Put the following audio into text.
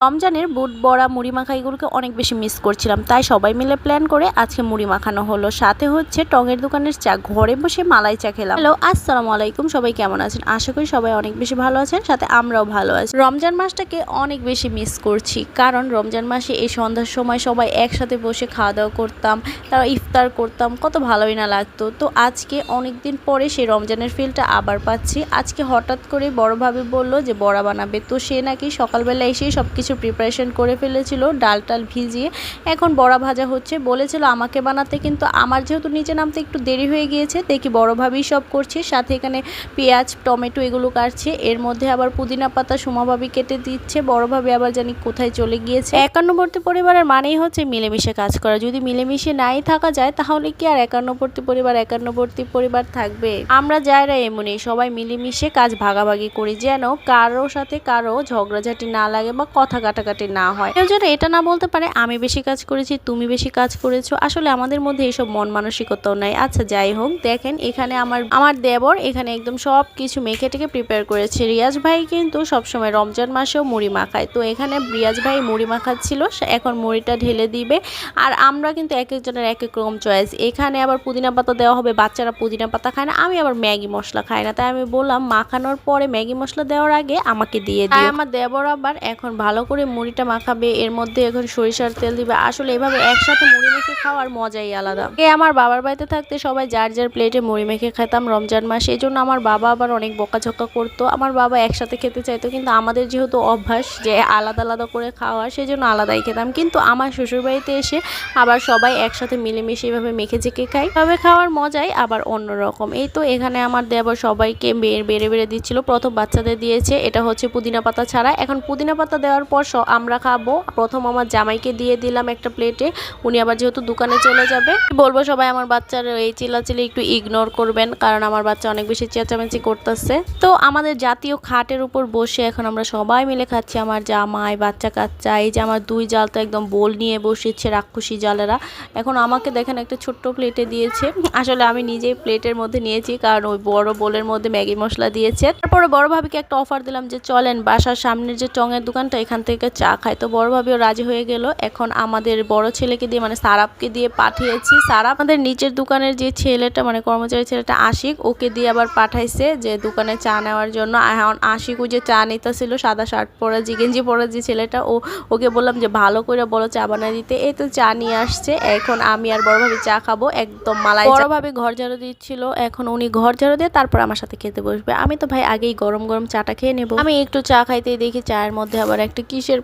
রমজানের বুট বড়া মুড়ি মাখা এগুলোকে অনেক বেশি মিস করছিলাম, তাই সবাই মিলে প্ল্যান করে আজকে মুড়ি মাখানো হলো। সাথে হচ্ছে টঙের দোকানের চা, ঘরে বসে মালাই চা খেলাম। হ্যালো, আসসালামু আলাইকুম, সবাই কেমন আছেন? আশা করি সবাই অনেক বেশি ভালো আছেন, সাথে আমরাও ভালো আছি। রমজান মাসটাকে অনেক বেশি মিস করছি, কারণ রমজান মাসে এই সন্ধ্যার সময় সবাই একসাথে বসে খাওয়া দাওয়া করতাম, তারা ইফতার করতাম, কত ভালোই না লাগতো। তো আজকে অনেক দিন পরে সেই রমজানের ফিলটা আবার পাচ্ছি। আজকে হঠাৎ করে বড় ভাবি বললো যে বড়া বানাবে, তো সে নাকি সকালবেলা এসেই সব কিছু প্রিপারেশন করে ফেলেছিল, ডাল টাল ভিজিয়ে এখন বড়া ভাজা হচ্ছে। বলেছিল আমাকে বানাতে, কিন্তু আমার যেহেতু নিচে নামতে একটু দেরি হয়ে গিয়েছে, দেখি বড় ভাবি সব করছে। সাথে এখানে পেঁয়াজ টমেটো এগুলো কাটছে, এর মধ্যে আবার পুদিনা পাতা সুমা ভাবি কেটে দিচ্ছে। বড় ভাবি আবার জানি কোথায় চলে গিয়েছে। একান্নবর্তী পরিবারের মানেই হচ্ছে মিলেমিশে কাজ করা। যদি মিলেমিশে নাই থাকা যায়, তাহলে কি আর একান্নবর্তী পরিবার থাকবে? আমরা যারা এমনই সবাই মিলেমিশে কাজ ভাগাভাগি করি, যেন কারোর সাথে কারো ঝগড়াঝাটি না লাগে বা কথা কাটাকাটি না হয়। কেউ যেন এটা না বলতে পারে আমি বেশি কাজ করেছি, তুমি বেশি কাজ করেছো। আসলে আমাদের মধ্যে এইসব মন মানসিকতাও নাই। আচ্ছা যাই হোক, দেখেন এখানে আমার দেবর এখানে একদম সব কিছু মেখে টেকে প্রিপেয়ার করেছে। রিয়াজ ভাই কিন্তু সবসময় রমজান মাসেও মুড়ি মাখায়, তো এখানে রিয়াজ ভাই মুড়ি মাখাচ্ছিল, এখন মুড়িটা ঢেলে দিবে। আর আমরা কিন্তু এক একজনের এক এক রকম চয়েস। এখানে আবার পুদিনা পাতা দেওয়া হবে, বাচ্চারা পুদিনা পাতা খায় না, আমি আবার ম্যাগি মশলা খাই না, তাই আমি বললাম মাখানোর পরে ম্যাগি মশলা দেওয়ার আগে আমাকে দিয়ে দিও। আমার দেবর আবার এখন ভালো করে মুড়িটা মাখাবে, এর মধ্যে এখন সরিষার তেল দিবে। আসলে এভাবে একসাথে মুড়ি মেখে খাওয়ার মজাই আলাদা। আমার বাবার বাড়িতে থাকতে সবাই যার যার প্লেটে মুড়ি মেখে খেতাম রমজান মাসে, এই জন্য আমার বাবা আবার অনেক বকাঝকা করতো। আমার বাবা একসাথে খেতে চাইতো, কিন্তু আমাদের যেহেতু অভ্যাস যে আলাদা আলাদা করে খাওয়ার, সেই জন্য আলাদাই খেতাম। কিন্তু আমার শ্বশুরবাড়িতে এসে আবার সবাই একসাথে মিলেমিশে এভাবে মেখে চেকে খাই, এভাবে খাওয়ার মজাই আবার অন্যরকম। এই তো এখানে আমার দেবর সবাইকে বেড়ে বেড়ে দিচ্ছিল। প্রথম বাচ্চাদের দিয়েছে, এটা হচ্ছে পুদিনা পাতা ছাড়া। এখন পুদিনা পাতা দেওয়ার পর আমরা খাবো। প্রথম আমার জামাইকে দিয়ে দিলাম একটা প্লেটে, উনি আবার যেহেতু দোকানে চলে যাবে। বলবো সবাই আমার বাচ্চার এই চিল্লাচিল্লি একটু ইগনোর করবেন, কারণ আমার বাচ্চা অনেক বেশি চেঁচামেচি করতেছে। তো আমাদের জাতীয় খাটের উপর বসে এখন আমরা সবাই মিলে খাচ্ছি, আমার জামাই, বাচ্চা কাচ্চা। এই যে আমার দুই জাল তো একদম বোল নিয়ে বসেছে, রাক্ষসী জালেরা। এখন আমাকে দেখেন একটা ছোট্ট প্লেটে দিয়েছে। আসলে আমি নিজেই প্লেটের মধ্যে নিয়েছি, কারণ ওই বড় বোলের মধ্যে ম্যাগি মশলা দিয়েছে। তারপরে বড় ভাবিকে একটা অফার দিলাম যে চলেন বাসার সামনের যে টঙের দোকানটা, এখান থেকে চা খাই। তো বড় ভাবিও রাজি হয়ে গেল। এখন আমাদের বড় ছেলেকে দিয়ে, মানে সারাপকে দিয়ে পাঠিয়েছি। সারাপ আমাদের নিচের দোকানের যে ছেলেটা, মানে কর্মচারী ছেলেটা আশিক, ওকে দিয়ে আবার পাঠাইছে যে দোকানে চা নেওয়ার জন্য। এখন আশিক ও যে চা নিতেছিল, সাদা শার্ট পরা গেঞ্জি পরা যে ছেলেটা, ওকে বললাম যে ভালো করে বড় চা বানিয়ে দিতে। এই তো চা নিয়ে আসছে। এখন আমি আর বড় ভাবি চা খাবো, একদম মালাই। বড় ভাবি ঘর ঝাড়ু দিচ্ছিল, এখন উনি ঘর ঝাড়ু দিয়ে তারপর আমার সাথে খেতে বসবে। আমি তো ভাই আগেই গরম গরম চাটা খেয়ে নেবো। আমি একটু চা খাইতেই দেখি চায়ের মধ্যে আবার একটা কিসের